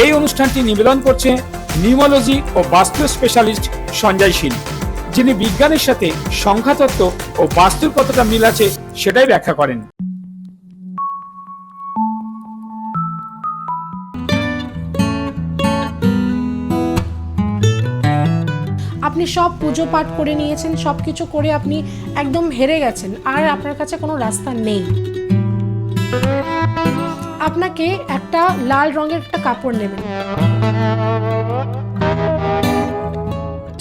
এই অনুষ্ঠানটি নিবেদন করছে নিউমোলজি ও বাস্তু স্পেশালিস্ট সঞ্জয় শীল, যিনি বিজ্ঞানের সাথে সংখ্যাতত্ত্ব ও বাস্তুর কতটা মিল আছে সেটাই ব্যাখ্যা করেন। আপনি সব পুজো পাঠ করে নিয়েছেন, সব কিছু করে আপনি একদম হেরে গেছেন, আর আপনার কাছে কোনো রাস্তা নেই। আপনাকে একটা লাল রঙের একটা কাপড় নেবেন।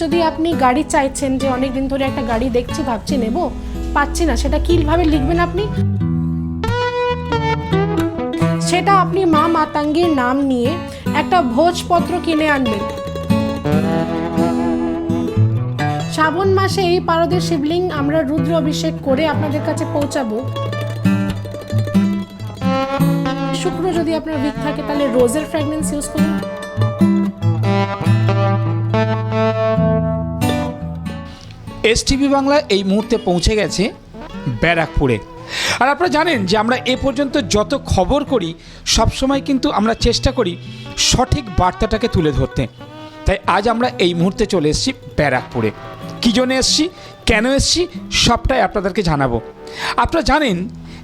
যদি আপনি গাড়ি চাইছেন, যে অনেক দিন ধরে একটা গাড়ি দেখছি, ভাবছি নেব, পাচ্ছি না, সেটা কিভাবে লিখবেন আপনি? সেটা আপনি মা মাতাঙ্গীর নাম নিয়ে একটা ভোজপত্র কিনে আনবেন। শ্রাবণ মাসে এই পারদের শিবলিঙ্গ আমরা রুদ্র অভিষেক করে আপনাদের কাছে পৌঁছাবো। শুক্র যদি আপনার উইক থাকে তাহলে রোজের ফ্র্যাগনেন্স ইউজ করুন। এসটিভি বাংলা এই মুহূর্তে পৌঁছে গেছে ব্যারাকপুরে। আর আপনারা জানেন যে আমরা এ পর্যন্ত যত খবর করি সবসময় কিন্তু আমরা চেষ্টা করি সঠিক বার্তাটাকে তুলে ধরতে। তাই আজ আমরা এই মুহূর্তে চলে এসেছি ব্যারাকপুরে। কী জন্য এসেছি, কেন এসেছি, সবটাই আপনাদেরকে জানাবো। আপনারা জানেন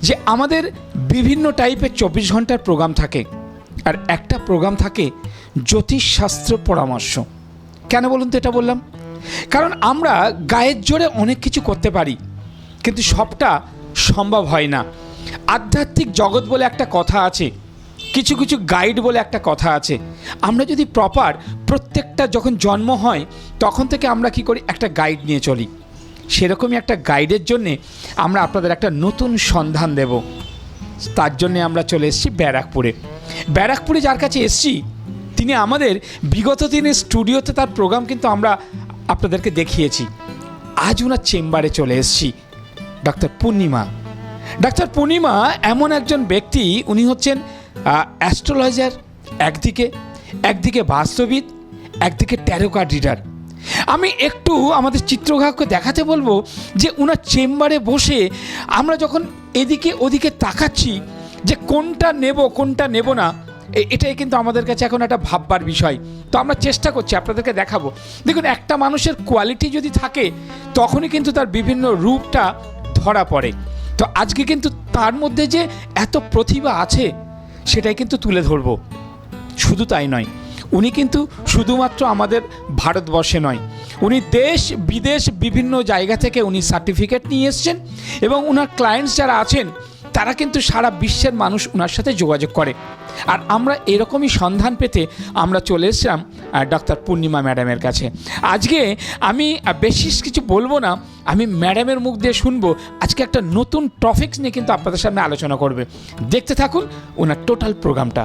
যে আমাদের বিভিন্ন টাইপের 24 ঘন্টার প্রোগ্রাম থাকে, আর একটা প্রোগ্রাম থাকে জ্যোতিষশাস্ত্র পরামর্শ। কেন বলুন তো এটা বললাম? কারণ আমরা গায়ের জোরে অনেক কিছু করতে পারি, কিন্তু সবটা সম্ভব হয় না। আধ্যাত্মিক জগৎ বলে একটা কথা আছে, কিছু কিছু গাইড বলে একটা কথা আছে। আমরা যদি প্রপার প্রত্যেকটা যখন জন্ম হয় তখন থেকে আমরা কি করি, একটা গাইড নিয়ে চলি। সেরকমই একটা গাইডের জন্যে আমরা আপনাদের একটা নতুন সন্ধান দেব। তার জন্যে আমরা চলে এসেছি ব্যারাকপুরে। ব্যারাকপুরে যার কাছে এসেছি তিনি আমাদের বিগত দিনের স্টুডিওতে তার প্রোগ্রাম কিন্তু আমরা আপনাদেরকে দেখিয়েছি। আজ ওনার চেম্বারে চলে এসেছি। ডক্টর পূর্ণিমা। ডক্টর পূর্ণিমা এমন একজন ব্যক্তি, উনি হচ্ছেন অ্যাস্ট্রোলজার একদিকে বাস্তুবিদ, একদিকে ট্যারো কার্ড রিডার। আমি একটু আমাদের চিত্রগ্রাহককে দেখাতে বলবো যে ওনার চেম্বারে বসে আমরা যখন এদিকে ওদিকে তাকাচ্ছি যে কোনটা নেব না, এটাই কিন্তু আমাদের কাছে এখন একটা ভাববার বিষয়। তো আমরা চেষ্টা করছি আপনাদেরকে দেখাবো। দেখুন, একটা মানুষের কোয়ালিটি যদি থাকে তখনই কিন্তু তার বিভিন্ন রূপটা ধরা পড়ে। তো আজকে কিন্তু তার মধ্যে যে এত প্রতিভা আছে সেটাই কিন্তু তুলে ধরবো। শুধু তাই নয়, উনি কিন্তু শুধুমাত্র আমাদের ভারতবর্ষে নয়, উনি দেশ বিদেশ বিভিন্ন জায়গা থেকে উনি সার্টিফিকেট নিয়ে এসছেন, এবং ওনার ক্লায়েন্টস যারা আছেন তারা কিন্তু সারা বিশ্বের মানুষ ওনার সাথে যোগাযোগ করে। আর আমরা এরকমই সন্ধান পেতে আমরা চলে এসেছিলাম ডক্টর পূর্ণিমা ম্যাডামের কাছে। আজকে আমি বেশি কিছু বলবো না, আমি ম্যাডামের মুখ দিয়ে শুনবো আজকে একটা নতুন টপিকস নিয়ে কিন্তু আপনাদের সামনে আলোচনা করবে। দেখতে থাকুন ওনার টোটাল প্রোগ্রামটা।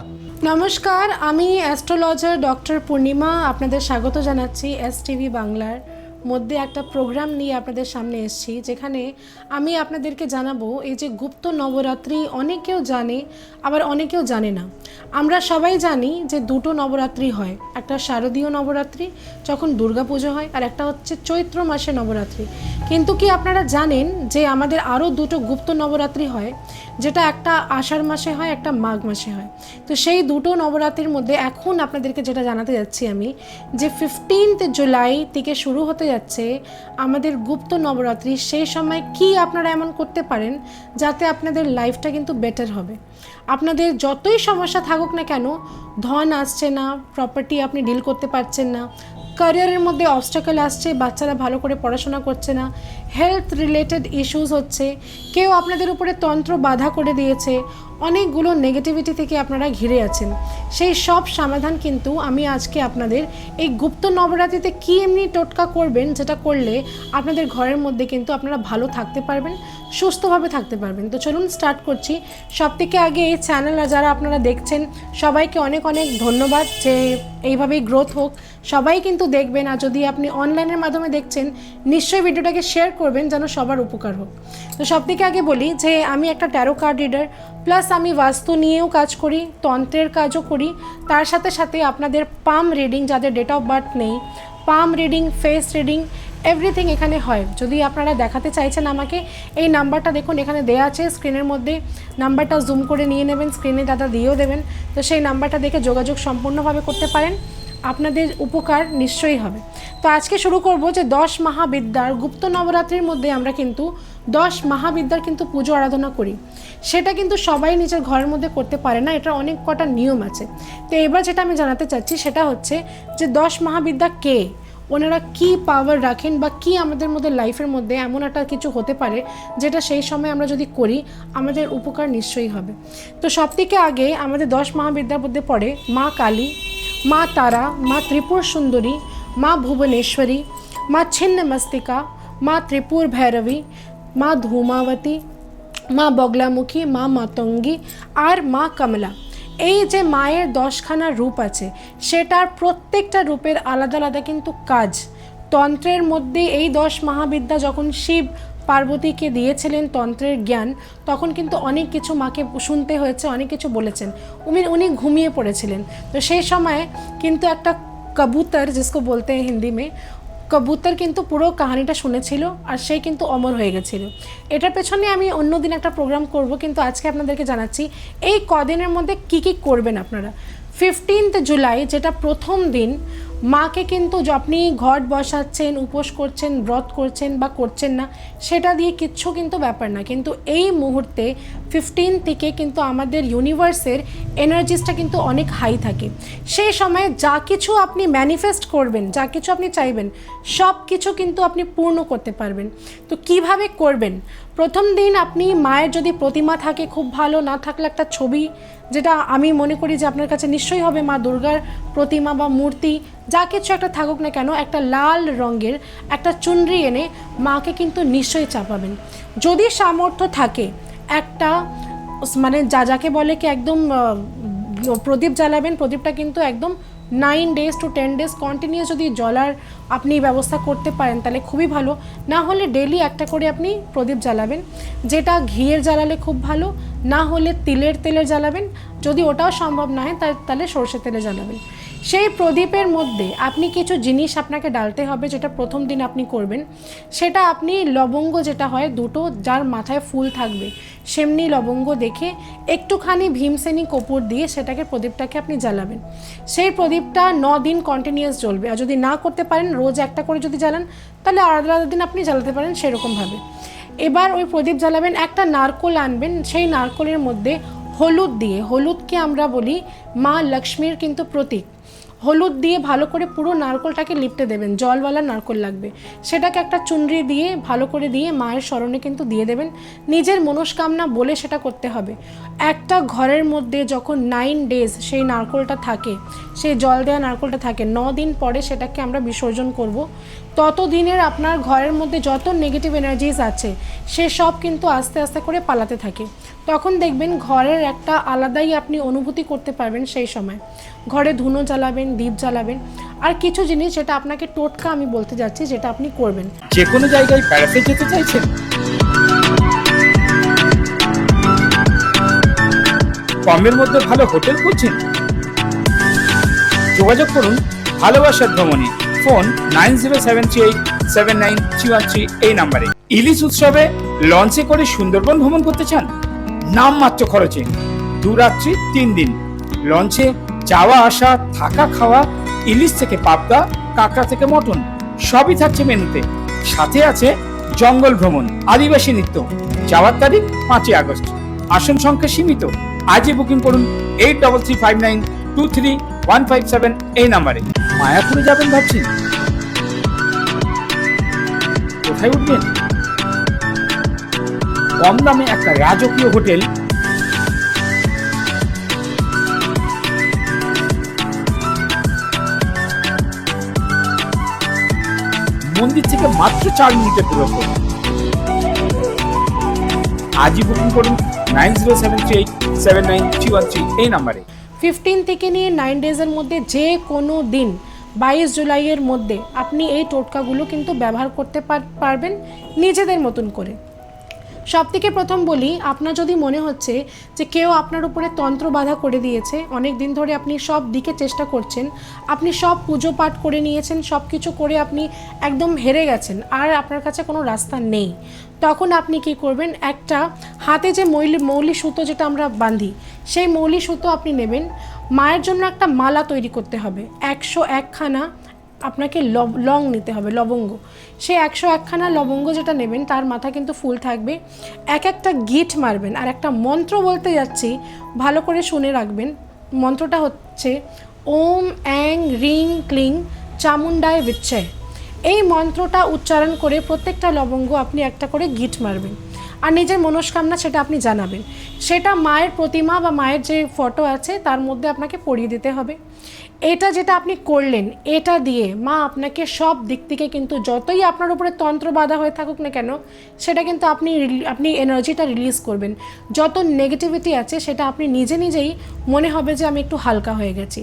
নমস্কার, আমি অ্যাস্ট্রোলজার ডক্টর পূর্ণিমা আপনাদের স্বাগত জানাচ্ছি এসটিভি বাংলার মধ্যে একটা প্রোগ্রাম নিয়ে আপনাদের সামনে এসেছি, যেখানে আমি আপনাদেরকে জানাবো এই যে গুপ্ত নবরাত্রি অনেকেও জানে, আবার অনেকেও জানে না। আমরা সবাই জানি যে দুটো নবরাত্রি হয়, একটা শারদীয় নবরাত্রি যখন দুর্গাপুজো হয়, আর একটা হচ্ছে চৈত্র মাসে নবরাত্রি। কিন্তু কি আপনারা জানেন যে আমাদের আরও দুটো গুপ্ত নবরাত্রি হয়, যেটা একটা আষাঢ় মাসে হয়, একটা মাঘ মাসে হয়। তো সেই দুটো নবরাত্রির মধ্যে এখন আপনাদেরকে যেটা জানাতে যাচ্ছি আমি, যে 15 জুলাই থেকে শুরু হতে যাচ্ছে আমাদের গুপ্ত নবরাত্রি। সেই সময় কি আপনারা এমন করতে পারেন যাতে আপনাদের লাইফটা কিন্তু বেটার হবে। আপনাদের যতই সমস্যা থাকুক না কেন, ধন আসছে না, প্রপার্টি আপনি ডিল করতে পারছেন না, ক্যারিয়ারের মধ্যে অবস্টাকল আসছে, বাচ্চারা ভালো করে পড়াশোনা করছে না, হেলথ রিলেটেড ইস্যুস হচ্ছে, কেউ আপনাদের উপরে তন্ত্র বাধা করে দিয়েছে, অনেকগুলো নেগেটিভিটি থেকে আপনারা ঘিরে আছেন, সেই সব সমাধান কিন্তু আমি আজকে আপনাদের এই গুপ্ত নবরাত্রিতে কি এমনি টোটকা করবেন, যেটা করলে আপনাদের ঘরের মধ্যে কিন্তু আপনারা ভালো থাকতে পারবেন, সুস্থভাবে থাকতে পারবেন। তো চলুন স্টার্ট করছি। সবথেকে আগে এই চ্যানেল যারা আপনারা দেখছেন সবাইকে অনেক অনেক ধন্যবাদ, যে এইভাবেই গ্রোথ হোক, সবাই কিন্তু দেখবেন। আর যদি আপনি অনলাইনের মাধ্যমে দেখছেন নিশ্চয়ই ভিডিওটাকে শেয়ার করবেন যেন সবার উপকার হোক। তো সবথেকে আগে বলি যে আমি একটা ট্যারো কার্ড রিডার, প্লাস আমি বাস্তু নিয়েও কাজ করি, তন্ত্রের কাজও করি। তার সাথে সাথে আপনাদের পাম রিডিং, যাদের ডেট অফ বার্থ নেই, পাম রিডিং, ফেস রিডিং, এভরিথিং এখানে হয়। যদি আপনারা দেখাতে চাইছেন আমাকে, এই নাম্বারটা দেখুন এখানে দেওয়া আছে স্ক্রিনের মধ্যে, নাম্বারটা জুম করে নিয়ে নেবেন, স্ক্রিনে দাদা দিয়েও দেবেন, তো সেই নাম্বারটা দেখে যোগাযোগ সম্পূর্ণভাবে করতে পারেন, আপনাদের উপকার নিশ্চয়ই হবে। তো আজকে শুরু করব যে 10 মহাবিদ্যার গুপ্ত নবরাত্রির মধ্যে আমরা কিন্তু 10 মহাবিদ্যার কিন্তু পুজো আরাধনা করি। সেটা কিন্তু সবাই নিজের ঘরের মধ্যে করতে পারে না, এটা অনেক কটা নিয়ম আছে। তো এবার যেটা আমি জানাতে চাচ্ছি সেটা হচ্ছে যে 10 মহাবিদ্যা কে, ওনারা কি পাওয়ার রাখেন, বা কি আমাদের মধ্যে লাইফের মধ্যে এমন একটা কিছু হতে পারে যেটা সেই সময় আমরা যদি করি আমাদের উপকার নিশ্চয়ই হবে। তো সবথেকে আগে আমাদের 10 মহাবিদ্যার মধ্যে পড়ে মা কালী, মা তারা, মা ত্রিপুর সুন্দরী, মা ভুবনেশ্বরী, মা ছিন্নমস্তিকা, মা ত্রিপুর ভৈরবী, মা ধূমাবতী, মা বগলামুখী, মা মাতঙ্গী আর মা কমলা। এই যে মায়ের 10খানা রূপ আছে, সেটার প্রত্যেকটা রূপের আলাদা আলাদা কিন্তু কাজ। তন্ত্রের মধ্যে এই 10 মহাবিদ্যা যখন শিব পার্বতীকে দিয়েছিলেন তন্ত্রের জ্ঞান, তখন কিন্তু অনেক কিছু মাকে শুনতে হয়েছে, অনেক কিছু বলেছেন, উনি ঘুমিয়ে পড়েছিলেন। তো সেই সময় কিন্তু একটা কবুতর, जिसको बोलते हैं हिंदी में, কবুতর কিন্তু পুরো কাহিনীটা শুনেছিল আর সেই কিন্তু অমর হয়ে গেছিল। এটার পেছনে আমি অন্যদিন একটা প্রোগ্রাম করব, কিন্তু আজকে আপনাদেরকে জানাচ্ছি এই কদিনের মধ্যে কি কি করবেন আপনারা। 15 জুলাই যেটা প্রথম দিন, মাকে কিন্তু আপনি ঘট বসাচ্ছেন, উপোস করছেন, ব্রত করছেন বা করছেন না, সেটা দিয়ে কিচ্ছু কিন্তু ব্যাপার না। কিন্তু এই মুহূর্তে 15 থেকে কিন্তু আমাদের ইউনিভার্সের এনার্জিসটা কিন্তু অনেক হাই থাকে। সেই সময় যা কিছু আপনি ম্যানিফেস্ট করবেন, যা কিছু আপনি চাইবেন, সব কিছু কিন্তু আপনি পূর্ণ করতে পারবেন। তো কিভাবে করবেন? প্রথম দিন আপনি মায়ের যদি প্রতিমা থাকে খুব ভালো, না থাকলে একটা ছবি, যেটা আমি মনে করি যে আপনার কাছে নিশ্চয়ই হবে, মা দুর্গার প্রতিমা বা মূর্তি যা কিছু একটা থাকুক না কেন, একটা লাল রঙের একটা চুনরি এনে মাকে কিন্তু নিশ্চয়ই চাপাবেন। যদি সামর্থ্য থাকে একটা মানে যাকে বলে কি একদম প্রদীপ জ্বালাবেন, প্রদীপটা কিন্তু একদম 9 days to 10 days কন্টিনিউস যদি জ্বলার আপনি ব্যবস্থা করতে পারেন তাহলে খুবই ভালো। না হলে ডেলি একটা করে আপনি প্রদীপ জ্বালাবেন, যেটা ঘিয়ের জ্বালালে খুব ভালো, না হলে তেলের জ্বালাবেন, যদি ওটাও সম্ভব না হয় তাহলে সরষের তেলে জ্বালাবেন। সেই প্রদীপের মধ্যে আপনি কিছু জিনিস আপনাকে ডালতে হবে, যেটা প্রথম দিন আপনি করবেন। সেটা আপনি লবঙ্গ যেটা হয় দুটো, যার মাথায় ফুল থাকবে সেমনি লবঙ্গ দেখে একটুখানি ভীমসেনী কর্পূর দিয়ে সেটাকে প্রদীপটাকে আপনি জ্বালাবেন। সেই প্রদীপটা 9 দিন কন্টিনিউয়াস জ্বলবে। আর যদি না করতে পারেন, রোজ একটা করে যদি জ্বালান, তাহলে আলাদা দিন আপনি জ্বালাতে পারেন সেরকমভাবে। এবার ওই প্রদীপ জ্বালাবেন, একটা নারকোল আনবেন, সেই নারকোলের মধ্যে হলুদ দিয়ে, হলুদকে আমরা বলি মা লক্ষ্মীর কিন্তু প্রতীক, হলুদ দিয়ে ভালো করে পুরো নারকোলটাকে লিপটে দেবেন, জলওয়ালা নারকোল লাগবে, সেটাকে একটা চুনরি দিয়ে ভালো করে দিয়ে মায়ের স্মরণে কিন্তু দিয়ে দেবেন। নিজের মনস্কামনা বলে সেটা করতে হবে। একটা ঘরের মধ্যে যখন 9 days সেই নারকোলটা থাকে, সেই জল দেওয়া নারকোলটা থাকে, 9 দিন পরে সেটাকে আমরা বিসর্জন করব। ততদিনের আপনার ঘরের মধ্যে যত নেগেটিভ এনার্জিস আছে সে সব কিন্তু আস্তে আস্তে করে পালাতে থাকে। তখন দেখবেন ঘরের একটা আলাদাই আপনি অনুভূতি করতে পারবেন। সেই সময় ঘরে ধুনো জ্বালাবেন, দীপ জ্বালাবেন, আর কিছু জিনিস যেটা আপনাকে টোটকা আমি বলতে যাচ্ছি যেটা আপনি করবেন। যে কোনো জায়গায় বেড়াতে যেতে চাইছেন, কমের মধ্যে ভালো হোটেল খুঁজছেন, যোগাযোগ করুন ভালোবাসার ভ্রমণে। ফোন 9073879313 এই নাম্বারে। ইলিশ উৎসবে লঞ্চে করে সুন্দরবন ভ্রমণ করতে চান? নামমাত্র খরচে 2 রাত্রি 3 দিন লঞ্চে যাওয়া আসা, থাকা খাওয়া, ইলিশ থেকে পাবদা, কাঁকড়া থেকে মটন সবই থাকছে মেনুতে। সাথে আছে জঙ্গল ভ্রমণ, আদিবাসী নৃত্য। যাওয়ার তারিখ 5 আগস্ট। আসন সংখ্যা সীমিত। আজই বুকিং করুন 8335923157 এই নাম্বারে। মায়াপুরে যাবেন ভাবছেন? কোথায় উঠবেন? কম দামে একটা রাজকীয় হোটেল মন্দির থেকে মাত্র 4 মিনিটের দূরত্ব। আজই বুকিং করুন 9073879313 এই নাম্বারে। 15 থেকে নিয়ে 9 ডেজের মধ্যে যে কোনো দিন 22 জুলাইয়ের মধ্যে আপনি এই টোটকাগুলো কিন্তু ব্যবহার করতে পারবেন নিজেদের মতন করে। সবথেকে প্রথম বলি, আপনার যদি মনে হচ্ছে যে কেউ আপনার উপরে তন্ত্র বাধা করে দিয়েছে, অনেক দিন ধরে আপনি সব দিকে চেষ্টা করছেন, আপনি সব পুজো পাঠ করে নিয়েছেন, সব কিছু করে আপনি একদম হেরে গেছেন, আর আপনার কাছে কোনো রাস্তা নেই, তখন আপনি কি করবেন, একটা হাতে যে মৌলি সুতো যেটা আমরা বাঁধি, সেই মৌলি সুতো আপনি নেবেন। মায়ের জন্য একটা মালা তৈরি করতে হবে। 101খানা আপনাকে লং নিতে হবে, লবঙ্গ। সেই 101খানা লবঙ্গ যেটা নেবেন তার মাথা কিন্তু ফুল থাকবে। একটা গিট মারবেন, আর একটা মন্ত্র বলতে যাচ্ছি, ভালো করে শুনে রাখবেন। মন্ত্রটা হচ্ছে ওম অ্যাং রিং ক্লিং চামুন্ডায় বিচ্ছয়। এই মন্ত্রটা উচ্চারণ করে প্রত্যেকটা লবঙ্গ আপনি একটা করে গিট মারবেন, আর নিজের মনস্কামনা সেটা আপনি জানাবেন। সেটা মায়ের প্রতিমা বা মায়ের যে ফটো আছে তার মধ্যে আপনাকে পরিয়ে দিতে হবে। এটা যেটা আপনি করলেন, এটা দিয়ে মা আপনাকে সব দিক থেকে কিন্তু যতই আপনার উপরে তন্ত্র বাধা হয়ে থাকুক না কেন, সেটা কিন্তু আপনি এনার্জিটা রিলিজ করবেন। যত নেগেটিভিটি আছে সেটা আপনি নিজেই মনে হবে যে আমি একটু হালকা হয়ে গেছি।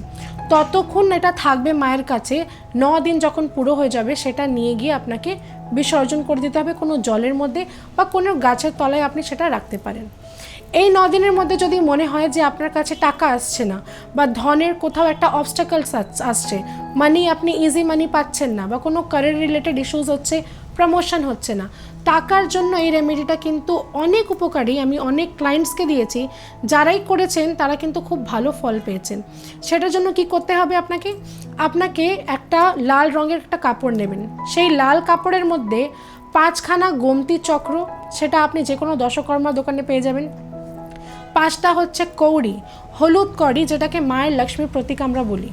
ততক্ষণ এটা থাকবে মায়ের কাছে। 9 দিন যখন পুরো হয়ে যাবে, সেটা নিয়ে গিয়ে আপনাকে বিসর্জন করে দিতে হবে কোনো জলের মধ্যে বা কোনো গাছের তলায় আপনি সেটা রাখতে পারেন। এই 9 দিনের মধ্যে যদি মনে হয় যে আপনার কাছে টাকা আসছে না, বা ধনের কোথাও একটা অবস্টাকলস আসছে, আপনি ইজি মানি পাচ্ছেন না, বা কোনো ক্যারিয়ার রিলেটেড ইস্যুস হচ্ছে, প্রমোশন হচ্ছে না, টাকার জন্য এই রেমেডিটা কিন্তু অনেক উপকারী। আমি অনেক ক্লায়েন্টসকে দিয়েছি, যারাই করেছেন তারা কিন্তু খুব ভালো ফল পেয়েছেন। সেটার জন্য কি করতে হবে, আপনাকে একটা লাল রঙের একটা কাপড় নেবেন। সেই লাল কাপড়ের মধ্যে 5খানা গোমতী চক্র, সেটা আপনি যে কোনো দশকর্মা দোকানে পেয়ে যাবেন। 5টা হচ্ছে কৌড়ি, হলুদ কড়ি, যেটাকে মায়ের লক্ষ্মীর প্রতীক আমরা বলি।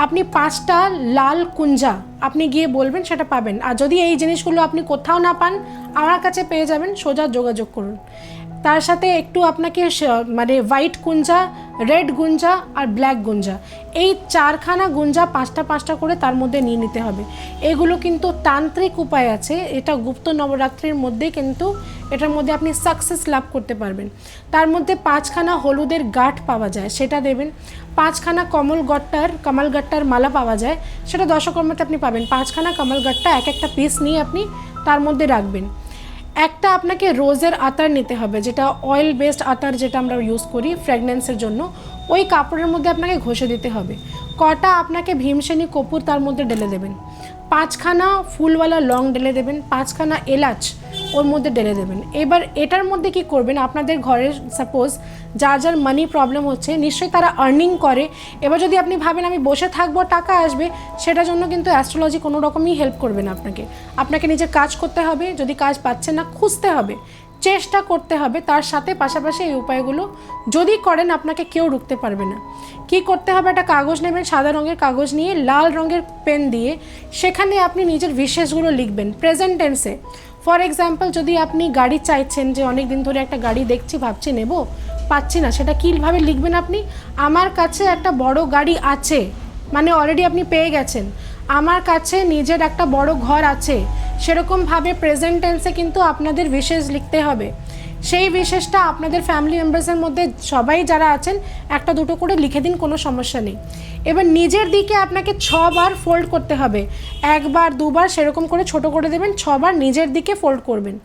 আপনি 5টা লাল কুঞ্জা আপনি গিয়ে বলবেন, সেটা পাবেন। আর যদি এই জিনিসগুলো আপনি কোথাও না পান, আমার কাছে পেয়ে যাবেন, সোজা যোগাযোগ করুন। তার সাথে একটু আপনাকে হোয়াইট গুঞ্জা, রেড গুঞ্জা আর ব্ল্যাক গুঞ্জা, এই 4খানা গুঞ্জা 5টা করে তার মধ্যে নিয়ে নিতে হবে। এগুলো কিন্তু তান্ত্রিক উপায় আছে, এটা গুপ্ত নবরাত্রির মধ্যে কিন্তু এটার মধ্যে আপনি সাকসেস লাভ করতে পারবেন। তার মধ্যে 5খানা হলুদের গাঁঠ পাওয়া যায়, সেটা দেবেন। 5খানা কমলগট্টার মালা পাওয়া যায়, সেটা দশকর্মাতে আপনি পাবেন। 5খানা কমলগট্টা একটা পিস নিয়ে আপনি তার মধ্যে রাখবেন। একটা আপনাকে রোজের আতর নিতে হবে, যেটা অয়েল বেসড আতর, যেটা আমরা ইউজ করি ফ্র্যাগনেন্সের জন্য। ওই কাপড়ের মধ্যে আপনাকে ঘষে দিতে হবে। কটা আপনাকে ভীমসেনী কপুর তার মধ্যে ঢেলে দেবেন। 5খানা ফুলওয়ালা লং ঢেলে দেবেন। 5খানা এলাচ ওর মধ্যে ঢেলে দেবেন। এবার এটার মধ্যে কি করবেন, আপনাদের ঘরে সাপোজ যার মানি প্রবলেম হচ্ছে, নিশ্চয়ই তারা আর্নিং করে। এবার যদি আপনি ভাবেন আমি বসে থাকবো টাকা আসবে, সেটার জন্য কিন্তু অ্যাস্ট্রোলজি কোনো রকমই হেল্প করবে না। আপনাকে নিজের কাজ করতে হবে। যদি কাজ পাচ্ছেন না, খুঁজতে হবে, চেষ্টা করতে হবে। তার সাথে পাশাপাশি এই উপায়গুলো যদি করেন, আপনাকে কেউ রুখতে পারবে না। কি করতে হবে, একটা কাগজ নেবেন, সাদা রঙের কাগজ নিয়ে লাল রঙের পেন দিয়ে সেখানে আপনি নিজের উইশেসগুলো লিখবেন প্রেজেন্ট টেন্সে। ফর এক্সাম্পল, যদি আপনি গাড়ি চাইছেন, যে অনেক দিন ধরে একটা গাড়ি দেখছি, ভাবছি নেব, পাচ্ছি না, সেটা কীভাবে লিখবেন আপনি, আমার কাছে একটা বড় গাড়ি আছে, অলরেডি আপনি পেয়ে গেছেন। আমার কাছে নিজের একটা বড় ঘর আছে, সেরকমভাবে প্রেজেন্ট টেন্সে কিন্তু আপনাদের উইশেস লিখতে হবে। সেই উইশেসটা আপনাদের ফ্যামিলি মেম্বার্সের মধ্যে সবাই যারা আছেন, 1-2 করে লিখে দিন, কোনো সমস্যা নেই। এবার নিজের দিকে আপনাকে 6 বার ফোল্ড করতে হবে। 1 বার 2 বার সেরকম করে ছোট করে দেবেন, 6 বার নিজের দিকে ফোল্ড করবেন।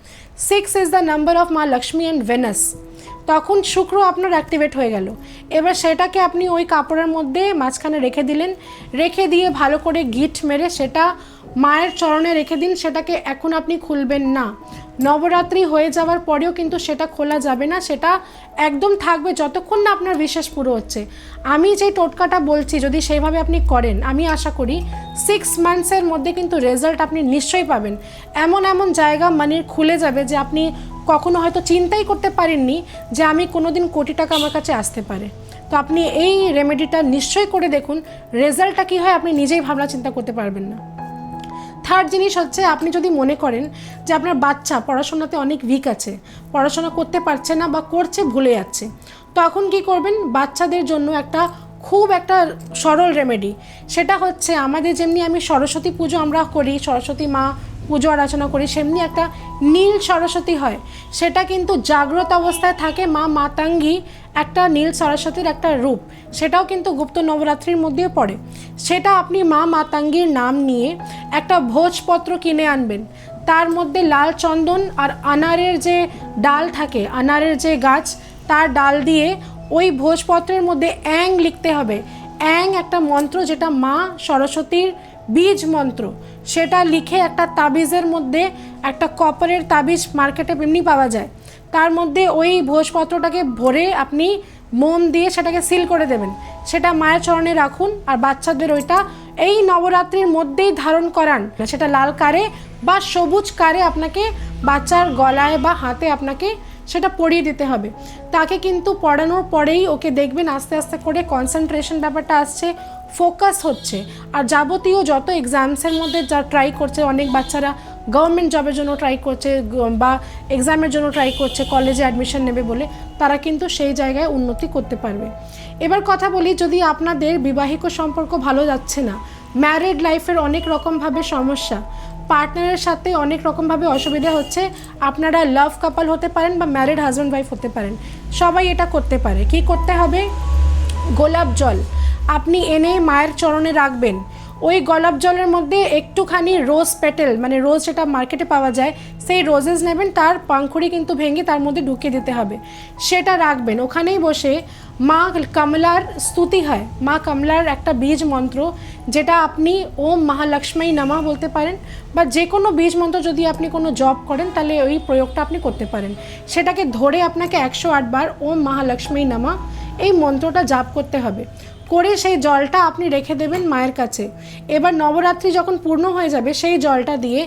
6 ইজ দ্য নাম্বার অফ মা লক্ষ্মী অ্যান্ড ভেনাস। তখন শুক্র আপনার অ্যাক্টিভেট হয়ে গেল। এবার সেটাকে আপনি ওই কাপড়ের মধ্যে মাঝখানে রেখে দিলেন। রেখে দিয়ে ভালো করে গিট মেরে সেটা মায়ের চরণে রেখে দিন। সেটাকে এখন আপনি খুলবেন না। নবরাত্রি হয়ে যাওয়ার পরেও কিন্তু সেটা খোলা যাবে না, সেটা একদম থাকবে যতক্ষণ না আপনার বিশেষ পুরো হচ্ছে। আমি যে টোটকাটা বলছি, যদি সেইভাবে আপনি করেন, আমি আশা করি 6 মান্থসের মধ্যে কিন্তু রেজাল্ট আপনি নিশ্চয়ই পাবেন। এমন জায়গা মানির খুলে যাবে যে আপনি কখনো হয়তো চিন্তাই করতে পারেননি যে আমি কোনোদিন কোটি টাকা আমার কাছে আসতে পারে। তো আপনি এই রেমেডিটা নিশ্চয়ই করে দেখুন, রেজাল্টটা কী হয় আপনি নিজেই ভাবনা চিন্তা করতে পারবেন না। থার্ড জিনিস হচ্ছে, আপনি যদি মনে করেন যে আপনার বাচ্চা পড়াশোনাতে অনেক উইক আছে, পড়াশোনা করতে পারছে না বা করছে ভুলে যাচ্ছে, তখন কি করবেন, বাচ্চাদের জন্য খুব একটা সরল রেমেডি, সেটা হচ্ছে আমাদের যেমনি আমি সরস্বতী পুজো আমরা করি, সরস্বতী মা পুজো আরাধনা করি, সেমনি একটা নীল সরস্বতী হয়। সেটা কিন্তু জাগ্রত অবস্থায় থাকে মা মাতাঙ্গী, একটা নীল সরস্বতীর একটা রূপ, সেটাও কিন্তু গুপ্ত নবরাত্রির মধ্যেও পড়ে। সেটা আপনি মা মাতাঙ্গীর নাম নিয়ে একটা ভোজপত্র কিনে আনবেন, তার মধ্যে লাল চন্দন আর আনারের যে ডাল থাকে, আনারের যে গাছ, তার ডাল দিয়ে ওই ভোজপত্রের মধ্যে অ্যাং লিখতে হবে। অ্যাং একটা মন্ত্র, যেটা মা সরস্বতীর বীজ মন্ত্র, সেটা লিখে একটা তাবিজের মধ্যে, একটা কপারের তাবিজ মার্কেটে এমনি পাওয়া যায়, তার মধ্যে ওই ভোজপত্রটাকে ভরে আপনি মোম দিয়ে সেটাকে সিল করে দেবেন। সেটা মায়ের চরণে রাখুন, আর বাচ্চাদের ওইটা এই নবরাত্রির মধ্যেই ধারণ করান। সেটা লাল কারে বা সবুজ কারে আপনাকে বাচ্চার গলায় বা হাতে আপনাকে সেটা পরিয়ে দিতে হবে। তাকে কিন্তু পড়ানোর পরেই ওকে দেখবেন আস্তে আস্তে করে কনসেন্ট্রেশন ব্যাপারটা আসছে, ফোকাস হচ্ছে। আর যাবতীয় যত এক্সামসের মধ্যে যা ট্রাই করছে, অনেক বাচ্চারা গভর্নমেন্ট জবের জন্য ট্রাই করছে বা এক্সামের জন্য ট্রাই করছে, কলেজে অ্যাডমিশন নেবে বলে, তারা কিন্তু সেই জায়গায় উন্নতি করতে পারবে। এবার কথা বলি, যদি আপনাদের বিবাহিত সম্পর্ক ভালো যাচ্ছে না, ম্যারিড লাইফের অনেক রকমভাবে সমস্যা, পার্টনারের সাথে অনেক রকমভাবে অসুবিধা হচ্ছে, আপনারা লাভ কাপল হতে পারেন বা ম্যারিড হাজব্যান্ড ওয়াইফ হতে পারেন, সবাই এটা করতে পারে। কি করতে হবে? গোলাপ জল আপনি এনে মায়ের চরণে রাখবেন। ওই গোলাপ জলের মধ্যে একটুখানি রোজ পেটেল, মানে রোজ যেটা মার্কেটে পাওয়া যায়, সেই রোজেস নেবেন, তার পাংখুড়ি কিন্তু ভেঙে তার মধ্যে ঢুকিয়ে দিতে হবে, সেটা রাখবেন। ওখানেই বসে মা কমলার স্তুতি হয়, মা কমলার একটা বীজ মন্ত্র, যেটা আপনি ওম মহালক্ষ্মী নমঃ বলতে পারেন, বা যে কোনো বীজ মন্ত্র যদি আপনি কোনো জব করেন তাহলে ওই প্রয়োগটা আপনি করতে পারেন। সেটাকে ধরে আপনাকে 108 বার ওম মহালক্ষ্মী নমঃ এই মন্ত্রটা জাপ করতে হবে, করে সেই জলটা আপনি রেখে দেবেন মায়ের কাছে। এবার নবরাত্রি যখন পূর্ণ হয়ে যাবে, সেই জলটা দিয়ে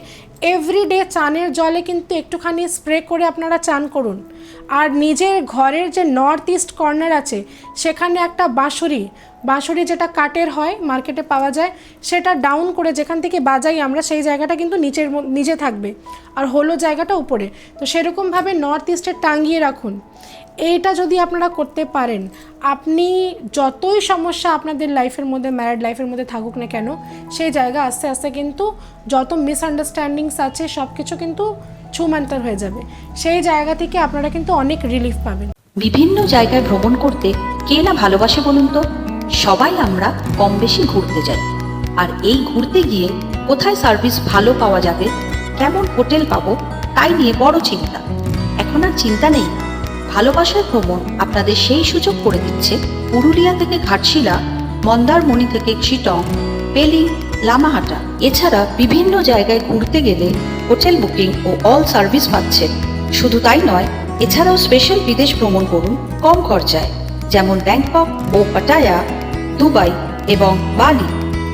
এভরিডে চানের জলে কিন্তু একটুখানি স্প্রে করে আপনারা চান করুন। আর নিজের ঘরের যে নর্থ ইস্ট কর্নার আছে, সেখানে একটা বাঁশুরি যেটা কাঠের হয়, মার্কেটে পাওয়া যায়, সেটা ডাউন করে যেখান থেকে বাজাই আমরা, সেই জায়গাটা কিন্তু নিচে থাকবে আর হলো জায়গাটা উপরে। তো সেরকমভাবে নর্থ ইস্টে টাঙিয়ে রাখুন। এইটা যদি আপনারা করতে পারেন, আপনি যতই সমস্যা আপনাদের লাইফের মধ্যে, ম্যারিড লাইফের মধ্যে থাকুক না কেন, সেই জায়গা আস্তে আস্তে কিন্তু যত মিসআন্ডারস্ট্যান্ডিংস আছে সব কিছু কিন্তু ছুমান্তর হয়ে যাবে। সেই জায়গা থেকে আপনারা কিন্তু অনেক রিলিফ পাবেন। বিভিন্ন জায়গায় ভ্রমণ করতে কে না ভালোবাসে বলুন তো? সবাই আমরা কম বেশি ঘুরতে যাই। আর এই ঘুরতে গিয়ে কোথায় সার্ভিস ভালো পাওয়া যাবে, কেমন হোটেল পাবো, তাই নিয়ে বড় চিন্তা। এখন আর চিন্তা নেই, ভালোবাসার ভ্রমণ আপনাদের সেই সুযোগ করে দিচ্ছে পুরুলিয়া থেকে ঘাটশিলা, মন্দারমণি থেকে চিটং, পেলি, লামাহাটা। এছাড়া বিভিন্ন জায়গায় ঘুরতে গেলে হোটেল বুকিং ও অল সার্ভিস পাচ্ছেন। শুধু তাই নয়, এছাড়াও স্পেশাল বিদেশ ভ্রমণ করুন কম খরচায়, যেমন ব্যাংকক ও পাটায়া, দুবাই এবং বালি।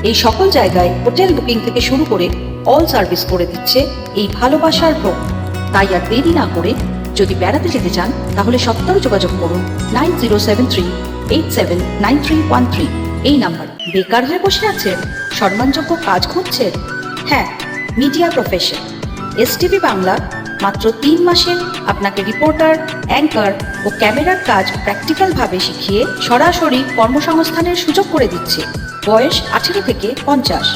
এই সকল জায়গায় হোটেল বুকিং থেকে শুরু করে অল সার্ভিস করে দিচ্ছে এই ভালোবাসার ভ্রমণ। তাই আর দেরি না করে যদি বেড়াতে যেতে চান, তাহলে সত্তর যোগাযোগ করুন 9073879313 এই নাম্বারে। বেকার হয়ে বসে আছেন, সম্মানযোগ্য কাজ খুঁজছেন? হ্যাঁ, মিডিয়া প্রফেশন এসটিভি বাংলা মাত্র 3 মাসে আপনাকে রিপোর্টার, অ্যাঙ্কার ও ক্যামেরার কাজ প্র্যাকটিক্যালভাবে শিখিয়ে সরাসরি কর্মসংস্থানের সুযোগ করে দিচ্ছে। বয়স 18 থেকে 50।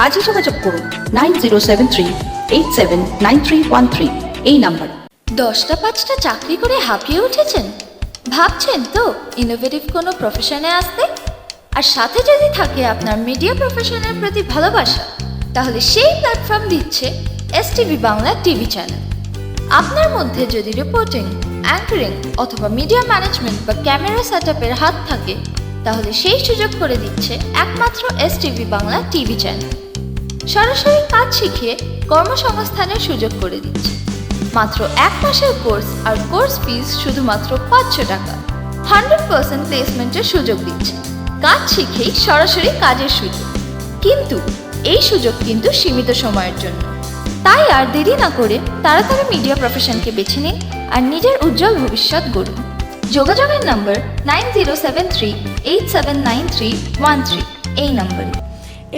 আজই যোগাযোগ করুন 9073879313 এই নাম্বারে। 10টা 5টা চাকরি করে হাঁপিয়ে উঠেছেন? ভাবছেন তো ইনোভেটিভ কোনো প্রফেশনে আসতে? আর সাথে যদি থাকে আপনার মিডিয়া প্রফেশনের প্রতি ভালোবাসা, তাহলে সেই প্ল্যাটফর্ম দিচ্ছে এসটিভি বাংলা টিভি চ্যানেল। আপনার মধ্যে যদি রিপোর্টিং, অ্যাঙ্কারিং অথবা মিডিয়া ম্যানেজমেন্ট বা ক্যামেরা সেটআপের হাত থাকে, তাহলে সেই সুযোগ করে দিচ্ছে একমাত্র এসটিভি বাংলা টিভি চ্যানেল। সরাসরি কাজ শিখিয়ে কর্মসংস্থানের সুযোগ করে দিচ্ছে। মাত্র 1 মাসের কোর্স, আর কোর্স ফিস শুধুমাত্র 500 টাকা। 100% প্লেসমেন্টের সুযোগ দিচ্ছে। কাজ শিখেই সরাসরি কাজের সুযোগ, কিন্তু এই সুযোগ কিন্তু সীমিত সময়ের জন্য। তাই আর দেরি না করে তাড়াতাড়ি মিডিয়া প্রফেশনকে বেছে নিন আর নিজের উজ্জ্বল ভবিষ্যৎ গড়ুন। যোগাযোগের নম্বর 9073879313 এই নম্বরে।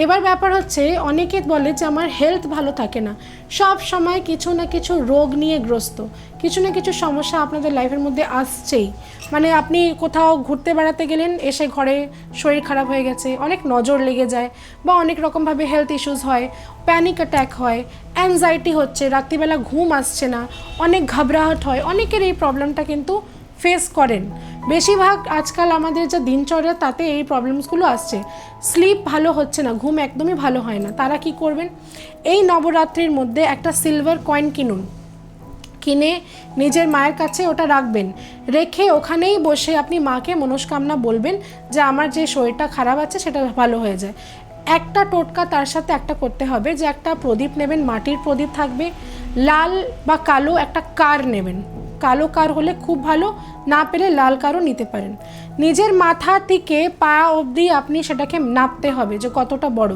এবার ব্যাপার হচ্ছে, অনেকে বলে যে আমার হেলথ ভালো থাকে না, সব সময় কিছু না কিছু রোগ নিয়ে গ্রস্ত, কিছু না কিছু সমস্যা আপনাদের লাইফের মধ্যে আসছেই। মানে আপনি কোথাও ঘুরতে বেড়াতে গেলেন, এসে ঘরে শরীর খারাপ হয়ে গেছে, অনেক নজর লেগে যায়, বা অনেক রকমভাবে হেলথ ইস্যুস হয়, প্যানিক অ্যাট্যাক হয়, অ্যাংজাইটি হচ্ছে, রাত্রিবেলা ঘুম আসছে না, অনেক ঘাবড়াহট হয়। অনেকের এই প্রবলেমটা কিন্তু ফেস করেন। বেশিরভাগ আজকাল আমাদের যা দিনচর্যা তাতে এই প্রবলেমসগুলো আসছে। স্লিপ ভালো হচ্ছে না, ঘুম একদমই ভালো হয় না। তারা কি করবেন, এই নবরাত্রির মধ্যে একটা সিলভার কয়েন কিনুন, কিনে নিজের মায়ের কাছে ওটা রাখবেন, রেখে ওখানেই বসে আপনি মাকে মনস্কামনা বলবেন যে আমার যে শরীরটা খারাপ আছে সেটা ভালো হয়ে যায়। একটা টোটকা তার সাথে একটা করতে হবে, যে একটা প্রদীপ নেবেন, মাটির প্রদীপ থাকবে, লাল বা কালো একটা কার নেবেন, কালো কার হলে খুব ভালো, না পেলে লাল কারও নিতে পারেন। নিজের মাথা থেকে পা অবধি আপনি সেটাকে নাপতে হবে যে কতটা বড়।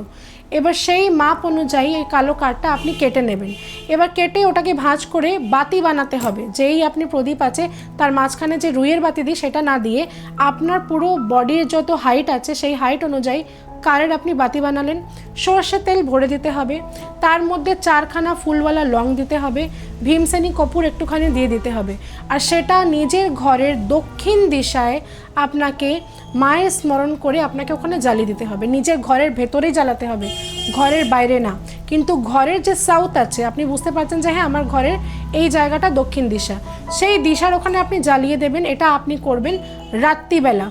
এবার সেই মাপ অনুযায়ী এই কালো কাঠটা আপনি কেটে নেবেন। এবার কেটে ওটাকে ভাঁজ করে বাতি বানাতে হবে। যেই আপনি প্রদীপ আছে তার মাঝখানে যে রুইয়ের বাতি দিই সেটা না দিয়ে আপনার পুরো বডির যত হাইট আছে সেই হাইট অনুযায়ী কারের আপনি বাতি বানালেন। সর্ষে তেল ভরে দিতে হবে, তার মধ্যে 4খানা ফুলওয়ালা লং দিতে হবে, ভীমসেনি কপুর একটুখানি দিয়ে দিতে হবে। আর সেটা নিজের ঘরের দক্ষিণ দিশায় আপনাকে মায়ের স্মরণ করে আপনাকে ওখানে জ্বালিয়ে দিতে হবে। নিজের ঘরের ভেতরেই জ্বালাতে হবে, ঘরের বাইরে না। কিন্তু ঘরের যে সাউথ আছে, আপনি বুঝতে পারছেন যে হ্যাঁ আমার ঘরের এই জায়গাটা দক্ষিণ দিশা, সেই দিশার ওখানে আপনি জ্বালিয়ে দেবেন। এটা আপনি করবেন রাত্রিবেলা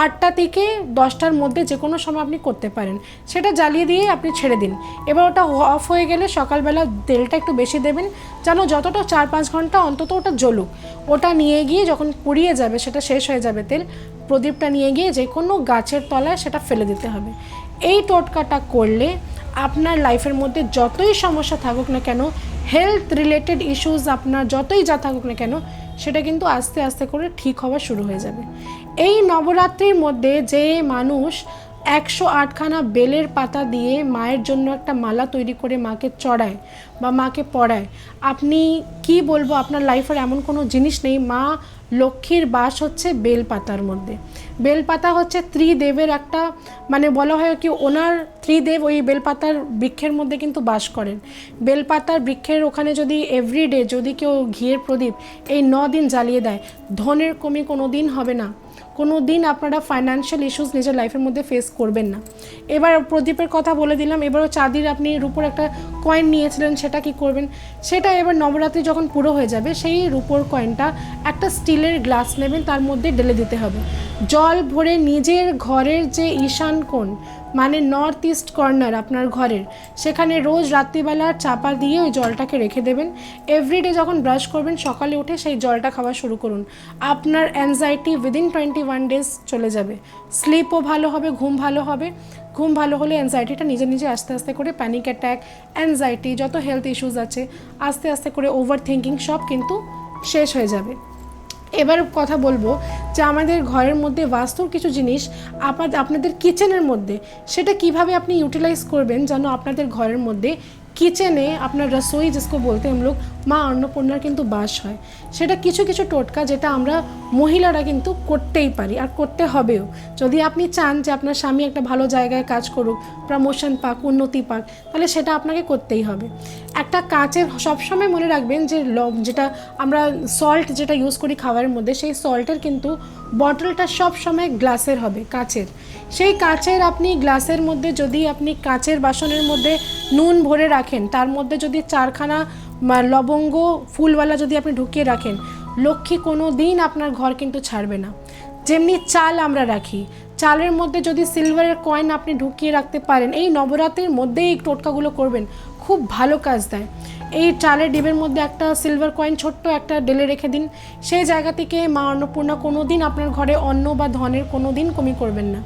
8টা থেকে 10টার মধ্যে যে কোনো সময় আপনি করতে পারেন। সেটা জ্বালিয়ে দিয়ে আপনি ছেড়ে দিন। এবার ওটা অফ হয়ে গেলে সকালবেলা তেলটা একটু বেশি দেবেন, যেন যতটা 4-5 ঘন্টা অন্তত ওটা জ্বলুক। ওটা নিয়ে গিয়ে যখন পুড়িয়ে যাবে, সেটা শেষ হয়ে যাবে তেল, প্রদীপটা নিয়ে গিয়ে যে কোনো গাছের তলায় সেটা ফেলে দিতে হবে। এই টোটকাটা করলে আপনার লাইফের মধ্যে যতই সমস্যা থাকুক না কেন, হেলথ রিলেটেড ইস্যুস আপনার যতই যা থাকুক না কেন, সেটা কিন্তু আস্তে আস্তে করে ঠিক হওয়া শুরু হয়ে যাবে। এই নবরাত্রির মধ্যে যে মানুষ 108খানা বেলের পাতা দিয়ে মায়ের জন্য একটা মালা তৈরি করে মাকে চড়ায় বা মাকে পড়ায়, আপনি কি বলবো, আপনার লাইফের এমন কোনো জিনিস নেই। মা লক্ষ্মীর বাস হচ্ছে বেলপাতার মধ্যে। বেলপাতা হচ্ছে ত্রিদেবের একটা, মানে বলা হয় কি ওনার ত্রিদেব ওই বেলপাতার বৃক্ষের মধ্যে কিন্তু বাস করেন। বেলপাতার বৃক্ষের ওখানে যদি এভরিডে যদি কেউ ঘিয়ের প্রদীপ এই 9 দিন জ্বালিয়ে দেয়, ধনের কমি কোনো দিন হবে না, কোনো দিন আপনারা ফাইন্যান্সিয়াল ইস্যুস নিজের লাইফের মধ্যে ফেস করবেন না। এবার প্রদীপের কথা বলে দিলাম, এবারও চাঁদির আপনি রূপোর একটা কয়েন নিয়েছিলেন, সেটা কি করবেন, সেটা এবার নবরাত্রি যখন পুরো হয়ে যাবে সেই রূপোর কয়েনটা একটা স্টিলের গ্লাস নেবেন, তার মধ্যে ঢেলে দিতে হবে জল ভরে। নিজের ঘরের যে ঈশান কোণ মানে নর্থ ইস্ট কর্নার আপনার ঘরের, সেখানে রোজ রাত্রিবেলা চাপা দিয়ে ওই জলটাকে রেখে দেবেন। এভরিডে যখন ব্রাশ করবেন সকালে উঠে সেই জলটা খাওয়া শুরু করুন। আপনার অ্যাংজাইটি উইদিন 21 ডেজ চলে যাবে। স্লিপও ভালো হবে, ঘুম ভালো হবে। ঘুম ভালো হলে অ্যাংজাইটিটা নিজে নিজে আস্তে আস্তে করে, প্যানিক অ্যাট্যাক, অ্যাংজাইটি, যত হেলথ ইস্যুস আছে আস্তে আস্তে করে, ওভার থিঙ্কিং সব কিন্তু শেষ হয়ে যাবে। এবার কথা বলবো যে আমাদের ঘরের মধ্যে বাস্তুর কিছু জিনিস আপনাদের কিচেনের মধ্যে সেটা কিভাবে আপনি ইউটিলাইজ করবেন, যেন আপনাদের ঘরের মধ্যে কিচেনে আপনার রসোই जिसको बोलते हैं हम लोग মা অন্নপূর্ণার কিন্তু বাস হয়। সেটা কিছু কিছু টোটকা যেটা আমরা মহিলারা কিন্তু করতেই পারি আর করতে হবেও। যদি আপনি চান যে আপনার স্বামী একটা ভালো জায়গায় কাজ করুক, প্রমোশন পাক, উন্নতি পাক, তাহলে সেটা আপনাকে করতেই হবে। একটা কাঁচের, সবসময় মনে রাখবেন যে যেটা আমরা সল্ট যেটা ইউজ করি খাবারের মধ্যে, সেই সল্টের কিন্তু বটলটা সব সময় গ্লাসের হবে, কাঁচের। সেই কাঁচের আপনি গ্লাসের মধ্যে যদি আপনি কাঁচের বাসনের মধ্যে নুন ভরে রাখেন, তার মধ্যে যদি 4খানা লবঙ্গ ফুলওয়ালা যদি আপনি ঢুকিয়ে রাখেন, লক্ষ্মী কোনো দিন আপনার ঘর কিন্তু ছাড়বে না। যেমনি চাল আমরা রাখি, চালের মধ্যে যদি সিলভারের কয়েন আপনি ঢুকিয়ে রাখতে পারেন, এই নবরাত্রির মধ্যেই এই টোটকাগুলো করবেন, খুব ভালো কাজ দেয়। এই চালের ডিবের মধ্যে একটা সিলভার কয়েন ছোট্ট একটা ঢেলে রেখে দিন। সেই জায়গা থেকে মা অন্নপূর্ণা কোনো দিন আপনার ঘরে অন্ন বা ধনের কোনো দিন কমি করবেন না।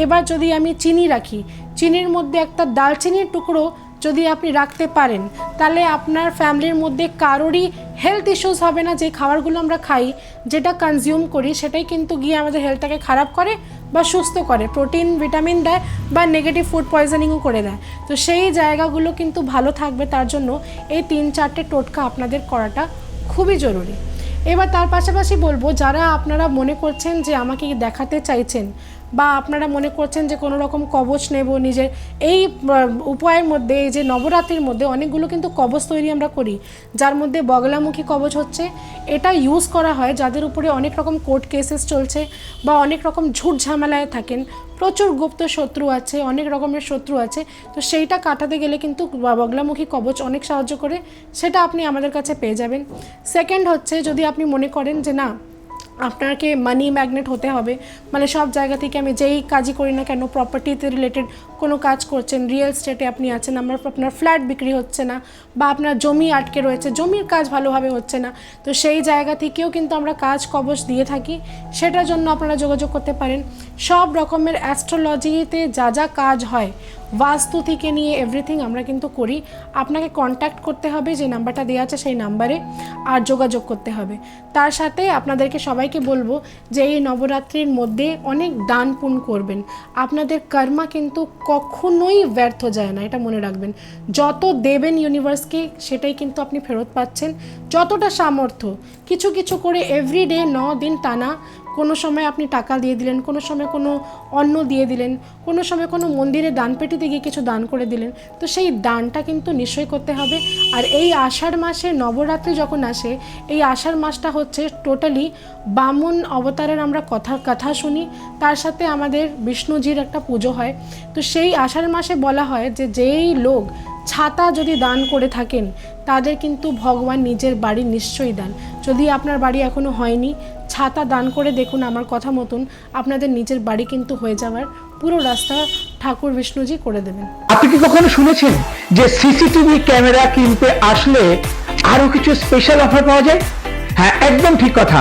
এবার যদি আমি চিনি রাখি, চিনির মধ্যে একটা দালচিনির টুকরো যদি আপনি রাখতে পারেন, তাহলে আপনার ফ্যামিলির মধ্যে কারোরই হেলথ ইস্যুস হবে না। যে খাবারগুলো আমরা খাই, যেটা কনজিউম করি, সেটাই কিন্তু গিয়ে আমাদের হেলথটাকে খারাপ করে বা সুস্থ করে, প্রোটিন ভিটামিন দেয় বা নেগেটিভ ফুড পয়জনিংও করে দেয়। তো সেই জায়গাগুলো কিন্তু ভালো থাকবে, তার জন্য এই 3-4টে টোটকা আপনাদের করাটা খুবই জরুরি। এবার তার পাশাপাশি বলবো, যারা আপনারা মনে করছেন যে আমাকে দেখাতে চাইছেন বা আপনারা মনে করছেন যে কোনো রকম কবচ নেব নিজের, এই উপায়ের মধ্যে, এই যে নবরাত্রির মধ্যে অনেকগুলো কিন্তু কবচ তৈরি আমরা করি, যার মধ্যে বগলামুখী কবচ হচ্ছে। এটা ইউজ করা হয় যাদের উপরে অনেক রকম কোর্ট কেসেস চলছে বা অনেক রকম ঝুট ঝামেলায় থাকেন, প্রচুর গুপ্ত শত্রু আছে, অনেক রকমের শত্রু আছে। তো সেইটা কাটাতে গেলে কিন্তু বগলামুখী কবচ অনেক সাহায্য করে, সেটা আপনি আমাদের কাছে পেয়ে যাবেন। সেকেন্ড হচ্ছে, যদি আপনি মনে করেন যে না আপনাকে মানি ম্যাগনেট হতে হবে, মানে সব জায়গা থেকে আমি যেই কাজই করি না কেন, প্রপার্টিতে রিলেটেড কোনো কাজ করছেন, রিয়েল স্টেটে আপনি আছেন, আপনার ফ্ল্যাট বিক্রি হচ্ছে না, বা আপনার জমি আটকে রয়েছে, জমির কাজ ভালোভাবে হচ্ছে না, তো সেই জায়গা থেকেও কিন্তু আমরা কাজ কবচ দিয়ে থাকি, সেটার জন্য আপনারা যোগাযোগ করতে পারেন। সব রকমের অ্যাস্ট্রোলজিতে যা যা কাজ হয়, বাস্তু থেকে নিয়ে এভরিথিং আমরা কিন্তু করি। আপনাকে কন্ট্যাক্ট করতে হবে, যে নাম্বারটা দেওয়া আছে সেই নাম্বারে, আর যোগাযোগ করতে হবে। তার সাথে আপনাদেরকে সবাইকে বলবো যে এই নবরাত্রির মধ্যে অনেক দান পুণ্য করবেন। আপনাদের কর্মা কিন্তু কখনোই ব্যর্থ যায় না, এটা মনে রাখবেন। যত দেবেন ইউনিভার্সকে সেটাই কিন্তু আপনি ফেরত পাচ্ছেন। যতটা সামর্থ্য কিছু কিছু করে এভরিডে 9 দিন টানা, কোনো সময় আপনি টাকা দিয়ে দিলেন, কোনো সময় কোনো অন্ন দিয়ে দিলেন, কোনো সময় কোনো মন্দিরে দানপেটিতে গিয়ে কিছু দান করে দিলেন, তো সেই দানটা কিন্তু নিশ্চয়ই করতে হবে। আর এই আষাঢ় মাসে নবরাত্রি যখন আসে, এই আষাঢ় মাসটা হচ্ছে টোটালি বামন অবতারের আমরা কথা শুনি, তার সাথে আমাদের বিষ্ণুজির একটা পুজো হয়। তো সেই আষাঢ় মাসে বলা হয় যে যেই লোক ছাতা যদি দান করে থাকেন তাদের কিন্তু ভগবান নিজের বাড়ি নিশ্চয়ই দেন। যদি আপনার বাড়ি এখনও হয়নি, ছাতা দান করে দেখুন, আমার কথা মতন আপনাদের নিজের বাড়ি কিন্তু হয়ে যাওয়ার পুরো রাস্তা ঠাকুর বিষ্ণুজি করে দেবেন। আপনি কি কখনো শুনেছেন যে সিসিটিভি ক্যামেরা কিনতে আসলে আরো কিছু স্পেশাল অফার পাওয়া যায়? হ্যাঁ, একদম ঠিক কথা।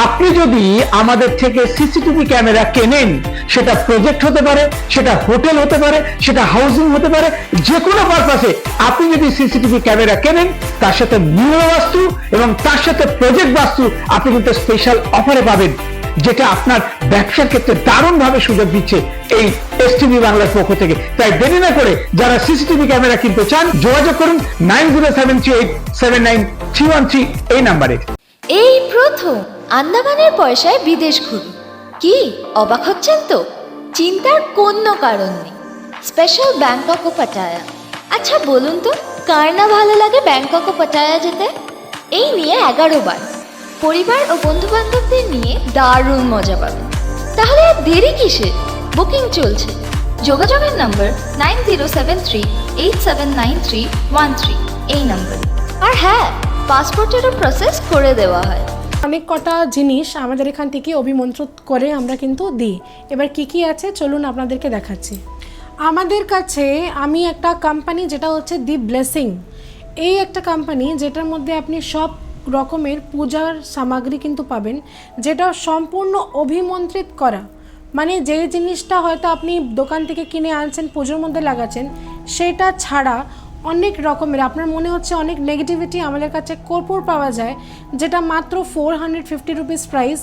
আপনি যদি আমাদের থেকে সিসিটিভি ক্যামেরা কেনেন, সেটা প্রজেক্ট হতে পারে, সেটা হোটেল হতে পারে, সেটা হাউজিং হতে পারে, যে কোনো পারপাসে আপনি যদি সিসিটিভি ক্যামেরা কেনেন, তার সাথে মূল বাস্তু এবং তার সাথে প্রজেক্ট বাস্তু আপনি কিন্তু স্পেশাল অফারে পাবেন, যেটা আপনার ব্যবসার ক্ষেত্রে দারুণভাবে সুযোগ দিচ্ছে এই এসটিভি বাংলার পক্ষ থেকে। তাই দেরি না করে যারা সিসিটিভি ক্যামেরা কিনতে চান, যোগাযোগ করুন 9073879313 এই নাম্বারে। এই প্রথম আন্দামানের পয়সায় বিদেশ ঘুরুন। কি অবাক হচ্ছেন তো? চিন্তার কোনো কারণ নেই। স্পেশাল ব্যাংকক ও পাটায়া। আচ্ছা বলুন তো, কার না ভালো লাগে ব্যাংকক ও পাটায়া যেতে? এই নিয়ে 11 বার পরিবার ও বন্ধু বান্ধবদের নিয়ে দারুণ মজা পাবেন। তাহলে আর দেরি কিসের? বুকিং চলছে। যোগাযোগের নম্বর 9073879313 এই নম্বর। আর হ্যাঁ, পাসপোর্টেরও প্রসেস করে দেওয়া হয়। অনেক কটা জিনিস আমাদের এখান থেকে অভিমন্ত্রিত করে আমরা কিন্তু দিই। এবার কি কি আছে চলুন আপনাদেরকে দেখাচ্ছি। আমাদের কাছে আমি একটা কোম্পানি, যেটা হচ্ছে দি ব্লেসিং, এই একটা কোম্পানি যেটার মধ্যে আপনি সব রকমের পূজার সামগ্রী কিন্তু পাবেন, যেটা সম্পূর্ণ অভিমন্ত্রিত করা। মানে যে জিনিসটা হয়তো আপনি দোকান থেকে কিনে আনছেন, পুজোর মধ্যে লাগাচ্ছেন, সেটা ছাড়া অনেক রকমের, আপনার মনে হচ্ছে অনেক নেগেটিভিটি, আমাদের কাছে কর্পূর পাওয়া যায়, যেটা মাত্র 450 রুপিস প্রাইস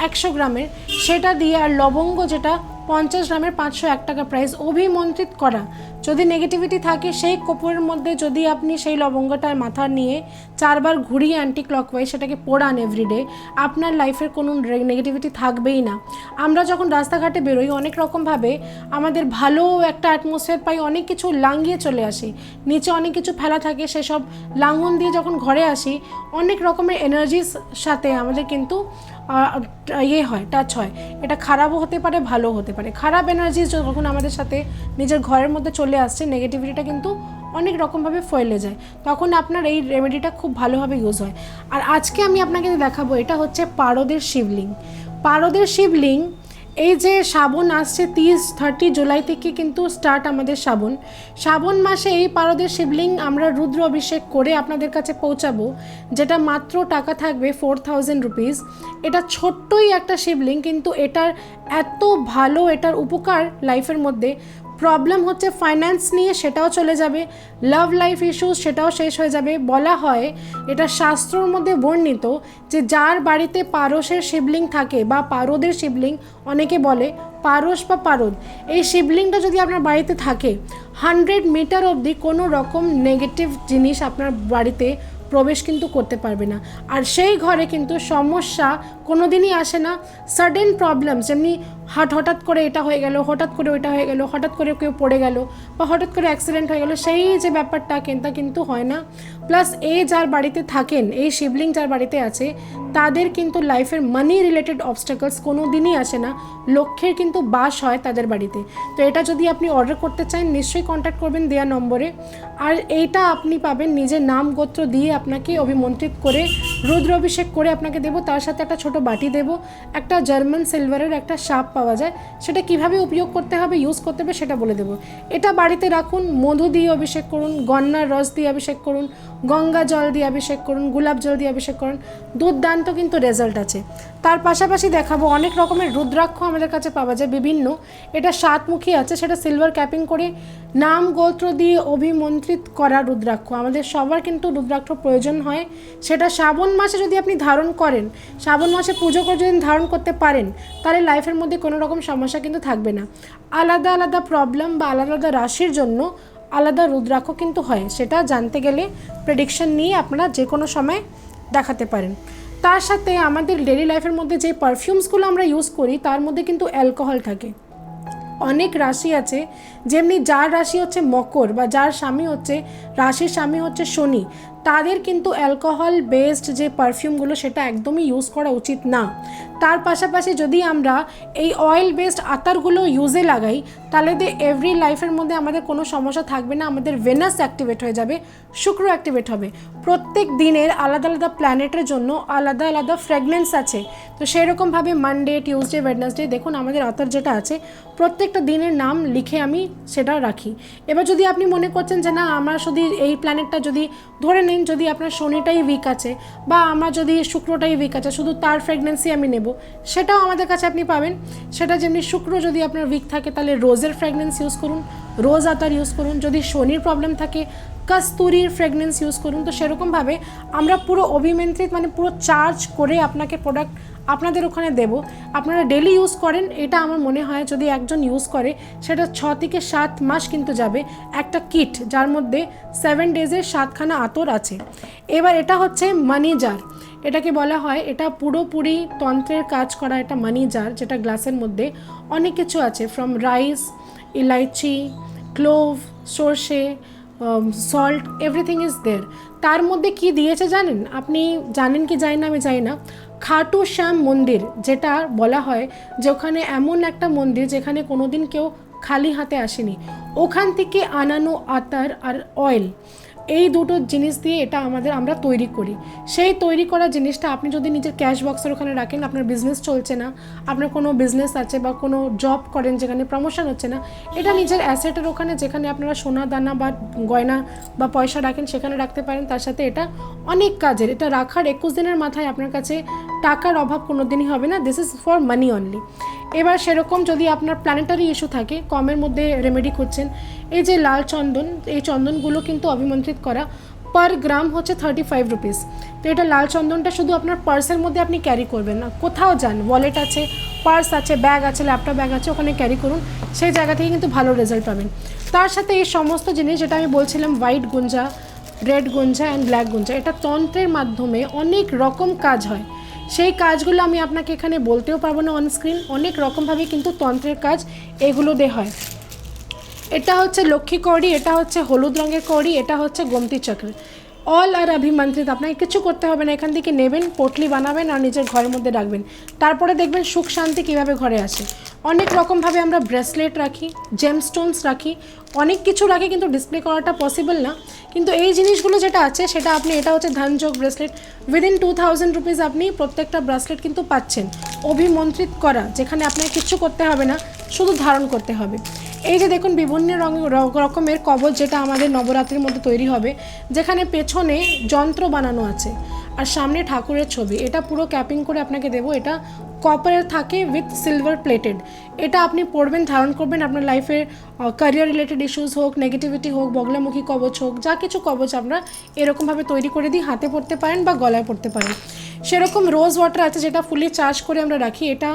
100 গ্রামের, সেটা দিয়ে, আর লবঙ্গ যেটা 50 গ্রামের 501 টাকা প্রাইস, অভিমন্ত্রিত করা। যদি নেগেটিভিটি থাকে সেই কর্পূরের মধ্যে, যদি আপনি সেই লবঙ্গটার মাথা নিয়ে 4 বার ঘুরিয়ে অ্যান্টি ক্লকওয়াইজ সেটাকে পোড়ান এভরিডে, আপনার লাইফের কোনো নেগেটিভিটি থাকবেই না। আমরা যখন রাস্তাঘাটে বেরোই, অনেক রকমভাবে আমাদের ভালো একটা অ্যাটমসফিয়ার পাই, অনেক কিছু লাঙ্গিয়ে চলে আসি, নিচে অনেক কিছু ফেলা থাকে, সেসব লাঙ্গন দিয়ে যখন ঘরে আসি, অনেক রকমের এনার্জির সাথে আমাদের কিন্তু টাচ হয়। এটা খারাপও হতে পারে, ভালো হতে পারে। খারাপ এনার্জি যখন আমাদের সাথে নিজের ঘরের মধ্যে চলে আসছে, নেগেটিভিটিটা কিন্তু অনেক রকমভাবে ফেলে যায়, তখন আপনার এই রেমেডিটা খুব ভালোভাবে ইউজ হয়। আর আজকে আমি আপনাকে দেখাবো, এটা হচ্ছে পারদের শিবলিঙ্গ। পারদের শিবলিঙ্গ, এই যে শ্রাবণ আসছে 30 জুলাই থেকে কিন্তু স্টার্ট আমাদের শ্রাবণ মাসে এই পারদের শিবলিঙ্গ আমরা রুদ্র অভিষেক করে আপনাদের কাছে পৌঁছাবো, যেটা মাত্র টাকা থাকবে 4000 রুপিস। এটা ছোট্টই একটা শিবলিঙ্গ, কিন্তু এটার এত ভালো, এটার উপকার লাইফের মধ্যে। প্রবলেম হচ্ছে ফাইন্যান্স নিয়ে, সেটাও চলে যাবে। লাভ লাইফ ইস্যুস, সেটাও শেষ হয়ে যাবে। বলা হয়, এটা শাস্ত্রর মধ্যে বর্ণিত, যে যার বাড়িতে পারসের শিবলিঙ্গ থাকে বা পারদের শিবলিঙ্গ অনেকে বলে, পারস বা পারদ, এই শিবলিঙ্গটা যদি আপনার বাড়িতে থাকে, 100 মিটার অবধি কোনো রকম নেগেটিভ জিনিস আপনার বাড়িতে প্রবেশ কিন্তু করতে পারবে না। আর সেই ঘরে কিন্তু সমস্যা কোনো দিনই আসে না। সাডেন প্রবলেম, যেমনি হঠাৎ করে এটা হয়ে গেল, হঠাৎ করে ওইটা হয়ে গেল, হঠাৎ করে কেউ পড়ে গেল বা হঠাৎ করে অ্যাক্সিডেন্ট হয়ে গেল, সেই যে ব্যাপারটা কিন্তু হয় না। প্লাস যার বাড়িতে থাকেন, এই শিবলিঙ্গ যার বাড়িতে আছে, তাদের কিন্তু লাইফের মানি রিলেটেড অবস্টাকলস কোনো দিনই আসে না, লক্ষ্যের কিন্তু বাস হয় তাদের বাড়িতে। তো এটা যদি আপনি অর্ডার করতে চান নিশ্চয়ই কন্ট্যাক্ট করবেন দেওয়া নম্বরে। আর এইটা আপনি পাবেন নিজের নাম গোত্র দিয়ে, আপনাকে অভিমন্ত্রিত করে রুদ্র অভিষেক করে আপনাকে দেবো। তার সাথে একটা ছোট বাটি দেবো, একটা জার্মান সিলভারের একটা সাপ পাওয়া যায়, সেটা কিভাবে উপযোগ করতে হবে, ইউজ করতে হবে সেটা বলে দেবো। এটা বাড়িতে রাখুন, মধু দিয়ে অভিষেক করুন, গন্নার রস দিয়ে অভিষেক করুন, গঙ্গা জল দিয়ে অভিষেক করুন, গোলাপ জল দিয়ে অভিষেক করুন, দুর্দান্ত কিন্তু রেজাল্ট আছে। তার পাশাপাশি দেখাবো অনেক রকমের রুদ্রাক্ষ আমাদের কাছে পাওয়া যায় বিভিন্ন। এটা 7মুখী আছে, সেটা সিলভার ক্যাপিং করে নাম গোত্র দিয়ে অভিমন্ত্রিত করা রুদ্রাক্ষ। আমাদের সবার কিন্তু রুদ্রাক্ষ প্রয়োজন হয়, সেটা শ্রাবণ মাসে যদি আপনি ধারণ করেন, শ্রাবণ মাসে পুজো করে যদি ধারণ করতে পারেন, তাহলে লাইফের মধ্যে কোনো রকম সমস্যা কিন্তু থাকবে না। আলাদা আলাদা প্রবলেম বা আলাদা আলাদা রাশির জন্য আলাদা রুদ্রাক্ষ কিন্তু হয়, সেটা জানতে গেলে প্রেডিকশন নিয়ে আপনারা যে কোনো সময় দেখাতে পারেন। তার সাথে আমাদের ডেইলি লাইফের মধ্যে যে পারফিউমসগুলো আমরা ইউজ করি তার মধ্যে কিন্তু অ্যালকোহল থাকে। অনেক রাশি আছে, যেমনি যার রাশি হচ্ছে মকর বা যার স্বামী হচ্ছে, রাশির স্বামী হচ্ছে শনি, তাদের কিন্তু অ্যালকোহল বেসড যে পারফিউমগুলো সেটা একদমই ইউজ করা উচিত না। তার পাশাপাশি যদি আমরা এই অয়েল বেসড আতরগুলো ইউজে লাগাই, তাহলে এভরি লাইফের মধ্যে আমাদের কোনো সমস্যা থাকবে না। আমাদের ভেনাস অ্যাক্টিভেট হয়ে যাবে, শুক্র অ্যাক্টিভেট হবে। প্রত্যেক দিনের আলাদা আলাদা প্ল্যানেটের জন্য আলাদা আলাদা ফ্র্যাগনেন্স আছে। তো সেরকমভাবে মানডে, টিউসডে, ওয়েডনেসডে দেখুন আমাদের আতর যেটা আছে প্রত্যেকটা দিনের নাম লিখে আমি সেটা রাখি। এবার যদি আপনি মনে করছেন যে না আমার শুধু এই প্ল্যানেটটা, যদি ধরে নিন যদি আপনার শনিটাই উইক আছে বা আমার যদি শুক্রটাই উইক আছে, শুধু তার ফ্র্যাগনেন্সই আমি নেব, সেটাও আমাদের কাছে আপনি পাবেন। সেটা যেমনি শুক্র যদি আপনার উইক থাকে তাহলে রোজের ফ্র্যাগনেন্স ইউজ করুন, রোজ আতর ইউজ করুন। যদি শনির প্রবলেম থাকে কস্তুরীর ফ্র্যাগনেন্স ইউজ করুন। তো সেরকমভাবে আমরা পুরো অভিমন্ত্রিত মানে পুরো চার্জ করে আপনাকে প্রোডাক্ট আপনাদের ওখানে দেব, আপনারা ডেলি ইউজ করেন। এটা আমার মনে হয় যদি একজন ইউজ করে সেটা 6 থেকে 7 মাস কিন্তু যাবে, একটা কিট যার মধ্যে 7 ডেজের 7খানা আতর আছে। এবার এটা হচ্ছে মানি জার, এটাকে বলা হয়, এটা পুরোপুরি তন্ত্রের কাজ করা এটা মানি জার, যেটা গ্লাসের মধ্যে অনেক কিছু আছে, ফ্রম রাইস, ইলাইচি, ক্লোভ, সর্ষে, সল্ট, এভরিথিং ইজ দেয়ার। তার মধ্যে কি দিয়েছে জানেন? আপনি জানেন কি জানি না, আমি জানি না। খাটু শ্যাম মন্দির যেটা বলা হয় যে ওখানে এমন একটা মন্দির যেখানে কোনোদিন কেউ খালি হাতে আসেনি, ওখান থেকে আনানো আতর আর অয়েল, এই দুটো জিনিস দিয়ে এটা আমরা তৈরি করি। সেই তৈরি করা জিনিসটা আপনি যদি নিজের ক্যাশ বক্সের ওখানে রাখেন, আপনার বিজনেস চলছে না, আপনার কোনো বিজনেস আছে বা কোনো জব করেন যেখানে প্রমোশন হচ্ছে না, এটা নিজের অ্যাসেটের ওখানে যেখানে আপনারা সোনা দানা বা গয়না বা পয়সা রাখেন সেখানে রাখতে পারেন। তার সাথে এটা অনেক কাজের, এটা রাখার 21 দিনের মাথায় আপনার কাছে টাকার অভাব কোনো দিনই হবে না। This is for money only. এবার সেরকম যদি আপনার প্ল্যানেটারি ইস্যু থাকে, কমের মধ্যে রেমেডি করছেন, এই যে লাল চন্দন, এই চন্দনগুলো কিন্তু অভিমন্ত্রিত করা, পার গ্রাম হচ্ছে 35 রুপিস। তো এটা লাল চন্দনটা শুধু আপনার পার্সের মধ্যে আপনি ক্যারি করবেন না, কোথাও যান, ওয়ালেট আছে, পার্স আছে, ব্যাগ আছে, ল্যাপটপ ব্যাগ আছে, ওখানে ক্যারি করুন, সেই জায়গা থেকে কিন্তু ভালো রেজাল্ট পাবেন। তার সাথে এই সমস্ত জিনিস যেটা আমি বলছিলাম, white Gunja, red Gunja and black Gunja, এটা তন্ত্রের মাধ্যমে অনেক রকম কাজ হয়। সেই কাজগুলো আমি আপনাকে এখানে বলতেও পারবো না অনস্ক্রিন, অনেক রকমভাবে কিন্তু তন্ত্রের কাজ এগুলো দিয়ে হয়। এটা হচ্ছে লক্ষ্মী কৌড়ি, এটা হচ্ছে হলুদ রঙের কৌড়ি, এটা হচ্ছে গোমতী চক্র, অল আর অভিমন্ত্রিত। আপনাকে কিছু করতে হবে না, এখান থেকে নেবেন, পোটলি বানাবেন আর নিজের ঘরের মধ্যে রাখবেন, তারপরে দেখবেন সুখ শান্তি কীভাবে ঘরে আসে। অনেক রকমভাবে আমরা ব্রেসলেট রাখি, জেমস্টোনস রাখি, অনেক কিছু রাখি, কিন্তু ডিসপ্লে করাটা পসিবল না। কিন্তু এই জিনিসগুলো যেটা আছে সেটা আপনি, এটা হচ্ছে ধানযোগ ব্রেসলেট, উইদিন 2000 রুপিস আপনি প্রত্যেকটা ব্রেসলেট কিন্তু পাচ্ছেন অভিমন্ত্রিত করা, যেখানে আপনাকে কিচ্ছু করতে হবে না, শুধু ধারণ করতে হবে। এই যে দেখুন বিভিন্ন রকমের কবচ যেটা আমাদের নবরাত্রির মধ্যে তৈরি হবে, যেখানে পেছনে যন্ত্র বানানো আছে আর সামনে ঠাকুরের ছবি, এটা পুরো ক্যাপিং করে আপনাকে দেবো। এটা কপারের থাকে উইথ সিলভার প্লেটেড। এটা আপনি পরবেন, ধারণ করবেন, আপনার লাইফের ক্যারিয়ার রিলেটেড ইস্যুস হোক, নেগেটিভিটি হোক, বগলামুখী কবচ হোক, যা কিছু কবচ আমরা এরকমভাবে তৈরি করে দিই, হাতে পরতে পারেন বা গলায় পরতে পারেন। সেরকম রোজ ওয়াটার আছে যেটা ফুলি চার্জ করে আমরা রাখি। এটা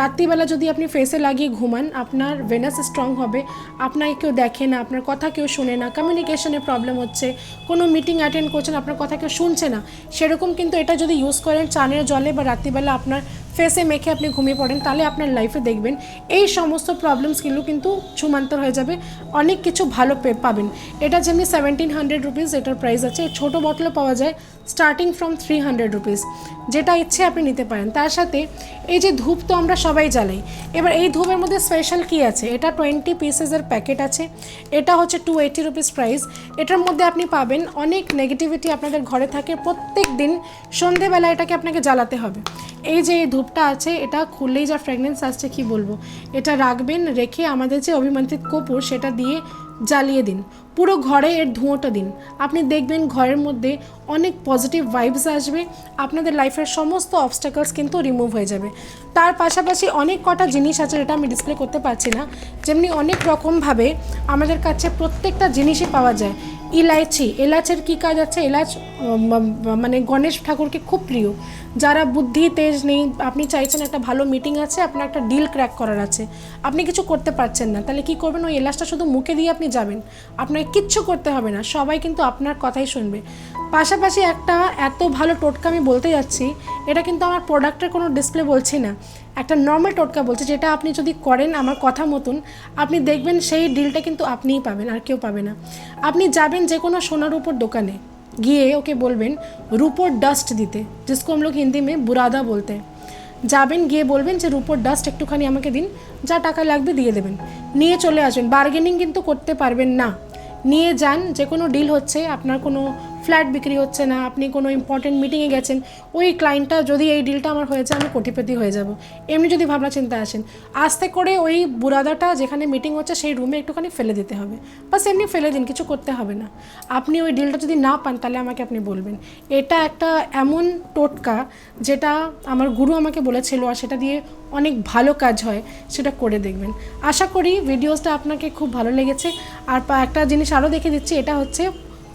রাত্রিবেলা যদি আপনি ফেসে লাগিয়ে ঘুমান, আপনার ভেনাস স্ট্রং হবে, আপনাকে কেউ দেখে না, আপনার কথা কেউ শোনে না, কমিউনিকেশনে প্রবলেম হচ্ছে, কোনো মিটিং অ্যাটেন্ড করছেন আপনার কথা কেউ শুনছে না, সেরকম কিন্তু এটা যদি ইউজ করেন চানের জলে বা রাত্রিবেলা আপনার ফেসে মেখে আপনি ঘুমিয়ে পড়েন, তাহলে আপনার লাইফে দেখবেন এই সমস্ত প্রবলেমসগুলো কিন্তু ছুমান্তর হয়ে যাবে, অনেক কিছু ভালো পাবেন। এটা যেমনি 1700 রুপিস এটার প্রাইস আছে, ছোটো বটলও পাওয়া যায় স্টার্টিং ফ্রম 300 রুপিস, যেটা ইচ্ছে আপনি নিতে পারেন। তার সাথে এই যে ধূপ তো আমরা সবাই জ্বালাই, এবার এই ধূপের মধ্যে স্পেশাল কী আছে, এটা 20 পিসেসের প্যাকেট আছে, এটা হচ্ছে 280 রুপিস প্রাইস। এটার মধ্যে আপনি পাবেন অনেক নেগেটিভিটি আপনাদের ঘরে থাকে, প্রত্যেক দিন সন্ধেবেলা এটাকে আপনাকে জ্বালাতে হবে। এই যে এই ধূপটা আছে এটা খুললেই যা ফ্র্যাগনেন্স আসছে কি বলবো, এটা রাখবেন, রেখে আমাদের যে অভিমন্ত্রিত কর্পূর সেটা দিয়ে জ্বালিয়ে দিন, পুরো ঘরে এর ধোঁয়াটা দিন, আপনি দেখবেন ঘরের মধ্যে অনেক পজিটিভ ভাইবস আসবে, আপনাদের লাইফের সমস্ত অবস্টাকলস কিন্তু রিমুভ হয়ে যাবে। তার পাশাপাশি অনেক কটা জিনিস আছে যেটা আমি ডিসপ্লে করতে পারছি না, যেমনি অনেক রকমভাবে আমাদের কাছে প্রত্যেকটা জিনিসই পাওয়া যায়। ইলাইচি, এলাচের কী কাজ আছে, এলাচ মানে গণেশ ঠাকুরকে খুব প্রিয়, যারা বুদ্ধি তেজ নেই, আপনি চাইছেন একটা ভালো মিটিং আছে, আপনার একটা ডিল ক্র্যাক করার আছে, আপনি কিছু করতে পারছেন না, তাহলে কি করবেন, ওই এলাচটা শুধু মুখে দিয়ে আপনি যাবেন, আপনাকে কিচ্ছু করতে হবে না, সবাই কিন্তু আপনার কথাই শুনবে। পাশাপাশি একটা এত ভালো টোটকা আমি বলতে যাচ্ছি, এটা কিন্তু আমার প্রোডাক্টের কোনো ডিসপ্লে বলছি না, একটা নর্মাল টোটকা বলছি, যেটা আপনি যদি করেন আমার কথা মতন, আপনি দেখবেন সেই ডিলটা কিন্তু আপনিই পাবেন, আর কেউ পাবে না। আপনি যাবেন যে কোনো সোনার উপর দোকানে, গিয়ে ওকে বলবেন রূপোর ডাস্ট দিতে, जिसको हम लोग हिंदी में बुरादा बोलते हैं, যাবেন গিয়ে বলবেন যে রূপোর ডাস্ট একটুখানি আমাকে দিন, যা টাকা লাগবে দিয়ে দেবেন, নিয়ে চলে আসবেন, বার্গেনিং কিন্তু করতে পারবেন না, নিয়ে যান। যে কোনো ডিল হচ্ছে, আপনার কোনো ফ্ল্যাট বিক্রি হচ্ছে না, আপনি কোনো ইম্পর্টেন্ট মিটিংয়ে গেছেন, ওই ক্লায়েন্টটা যদি এই ডিলটা আমার হয়ে যায় আমি কোটিপতি হয়ে যাব, এমনি যদি ভাবনা চিন্তা আসেন, আস্তে করে ওই বুরাদাটা যেখানে মিটিং হচ্ছে সেই রুমে একটুখানি ফেলে দিতে হবে, বাস এমনি ফেলে দিন, কিছু করতে হবে না। আপনি ওই ডিলটা যদি না পান তাহলে আমাকে আপনি বলবেন। এটা একটা এমন টোটকা যেটা আমার গুরু আমাকে বলেছিল, আর সেটা দিয়ে অনেক ভালো কাজ হয়, সেটা করে দেখবেন। আশা করি ভিডিওসটা আপনাকে খুব ভালো লেগেছে। আর একটা জিনিস আরও দেখে দিচ্ছি, এটা হচ্ছে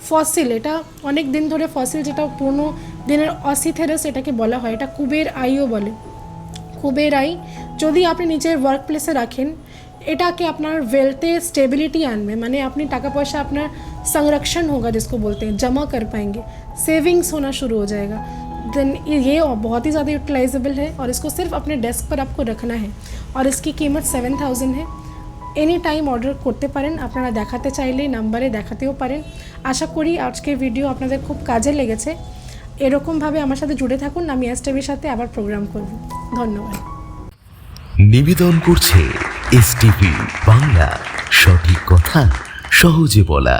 ফসিল, এটা অনেক দিন ধরে ফসিল, যেটা পুরনো দিনের অসিথেরাস এটাকে বলা হয়, এটা কুবের আইও বলে। কুবের আই যদি আপনি নিজের ওয়ার্ক প্লেসে রাখেন, এটাকে আপনার ওয়েলথে স্টেবিলিটি আনবে, মানে আপনি টাকা পয়সা আপনার संरक्षण होगा, जिसको बोलते हैं जमा कर पाएंगे, सेविंग्स होना शुरू हो जाएगा। देन ये बहुत ही ज़्यादा यूटिलाइजेबल है, और इसको सिर्फ अपने डेस्क पर आपको रखना है, और इसकी कीमत 7000 है। এনি টাইম অর্ডার করতে পারেন, আপনারা দেখাতে চাইলে নাম্বারে দেখাতেও পারেন। আশা করি আজকের ভিডিও আপনাদের খুব কাজে লেগেছে। এরকমভাবে আমার সাথে জুড়ে থাকুন, আমি এসটিভির সাথে আবার প্রোগ্রাম করব। ধন্যবাদ। নিবেদন করছে এসটিভি বাংলা, সঠিক কথা সহজে বলা।